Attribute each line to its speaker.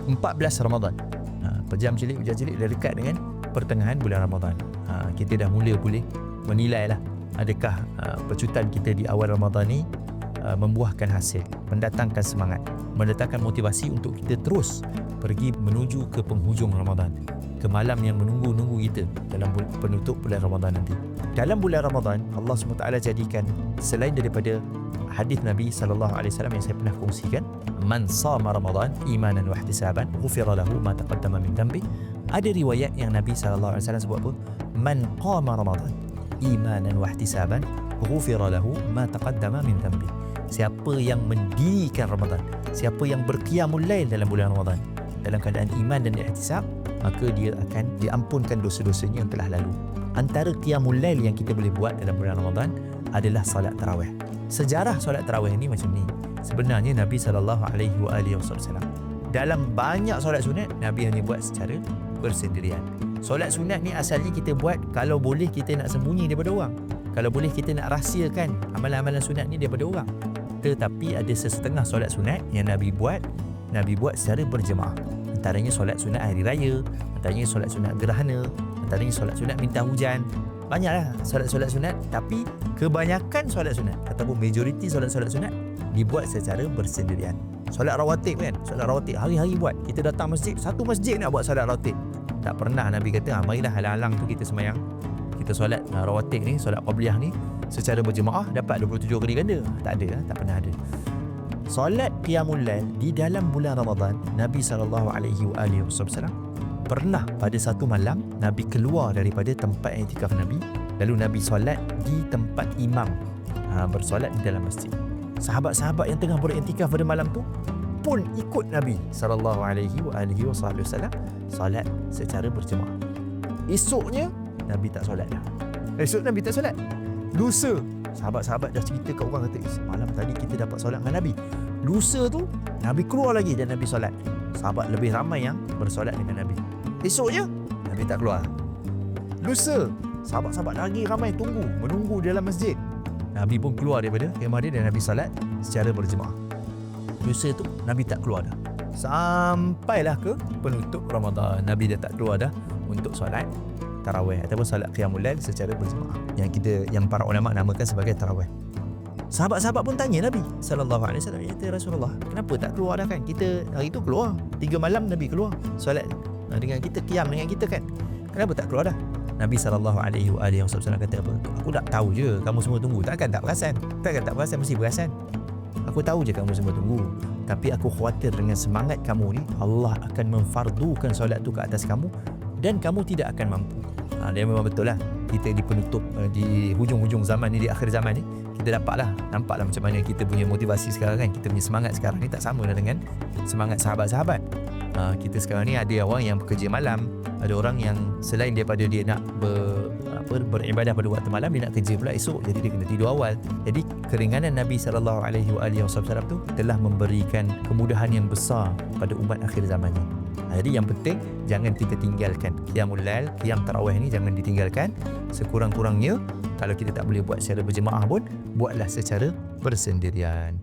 Speaker 1: 14 Ramadan. Pejam cilik dah dekat dengan pertengahan bulan Ramadan. Kita dah mula boleh menilai lah adakah pecutan kita di awal Ramadan ni membuahkan hasil, mendatangkan semangat, mendatangkan motivasi untuk kita terus pergi menuju ke penghujung Ramadan, ke malam yang menunggu-nunggu kita dalam penutup bulan Ramadan nanti. Dalam bulan Ramadan, Allah SWT jadikan, selain daripada hadis Nabi SAW yang saya pernah kongsikan, man sama Ramadan imanan wa ihtisaban ghufira lahu ma taqaddama min dhanbi. Ada riwayat yang Nabi SAW sebut apa? Man qama Ramadan imanan wa ihtisaban ghufira lahu ma taqaddama min dhanbi. Siapa yang mendirikan Ramadan, siapa yang berqiyamul lail dalam bulan Ramadan dalam keadaan iman dan ihtisab, maka dia akan diampunkan dosa-dosanya yang telah lalu. Antara qiyamul lail yang kita boleh buat dalam bulan Ramadan adalah solat tarawih. Sejarah solat tarawih ni macam ni. Sebenarnya Nabi SAW dalam banyak solat sunat, Nabi hanya buat secara bersendirian. Solat sunat ni asalnya kita buat kalau boleh kita nak sembunyi daripada orang, kalau boleh kita nak rahsiakan amalan-amalan sunat ni daripada orang. Tetapi ada sesetengah solat sunat yang Nabi buat secara berjemaah. Antaranya solat sunat hari raya, antaranya solat sunat gerhana, antaranya solat sunat minta hujan. Banyaklah solat-solat sunat, tapi kebanyakan solat sunat ataupun majoriti solat-solat sunat dibuat secara bersendirian. Solat rawatib kan, solat rawatib hari-hari buat. Kita datang masjid, satu masjid nak buat solat rawatib. Tak pernah Nabi kata, marilah halang-halang tu kita semayang, kita solat rawatib ni, solat qabliyah ni secara berjemaah dapat 27 kali ganda. Tak ada, tak pernah ada. Solat qiyamul lail di dalam bulan Ramadan, Nabi SAW pernah pada satu malam Nabi keluar daripada tempat iktikaf Nabi, lalu Nabi solat di tempat imam, bersolat di dalam masjid. Sahabat-sahabat yang tengah beriktikaf pada malam tu pun ikut Nabi SAW solat secara berjemaah. Esoknya Nabi tak solat dah. Lusa sahabat-sahabat dah cerita kat orang, kata malam tadi kita dapat solat dengan Nabi. Lusa tu Nabi keluar lagi dan Nabi solat. Sahabat lebih ramai yang bersolat dengan Nabi. Esoknya Nabi tak keluar. Lusa sahabat-sahabat lagi ramai menunggu di dalam masjid. Nabi pun keluar daripada kemah dia dan Nabi solat secara berjemaah. Lusa tu Nabi tak keluar dah. Sampailah ke penutup Ramadan, Nabi dah tak keluar dah untuk solat tarawih ataupun solat qiyamul lail secara berjemaah, yang para ulama namakan sebagai tarawih. Sahabat-sahabat pun tanya Nabi SAW, ya Rasulullah, kenapa tak keluar dah kan? Kita hari tu keluar 3 malam Nabi keluar solat dengan kita, qiyam dengan kita kan, kenapa tak keluar dah? Nabi SAW kata apa? Aku tak tahu je kamu semua tunggu. Takkan tak perasan, mesti perasan. Aku tahu je kamu semua tunggu, tapi aku khawatir dengan semangat kamu ni, Allah akan memfardukan solat tu ke atas kamu dan kamu tidak akan mampu. Dia memang betul lah. Kita di penutup, di hujung-hujung zaman ni, di akhir zaman ni, kita nampaklah macam mana kita punya motivasi sekarang kan. Kita punya semangat sekarang ni tak sama lah dengan semangat sahabat-sahabat. Kita sekarang ni ada orang yang bekerja malam, ada orang yang selain daripada dia nak beribadah pada waktu malam, dia nak kerja pula esok, jadi dia kena tidur awal. Jadi keringanan Nabi SAW tu telah memberikan kemudahan yang besar pada umat akhir zaman ni. Jadi yang penting jangan kita tinggalkan qiyamul lail, qiyam tarawih ni jangan ditinggalkan. Sekurang-kurangnya kalau kita tak boleh buat secara berjemaah pun, buatlah secara bersendirian.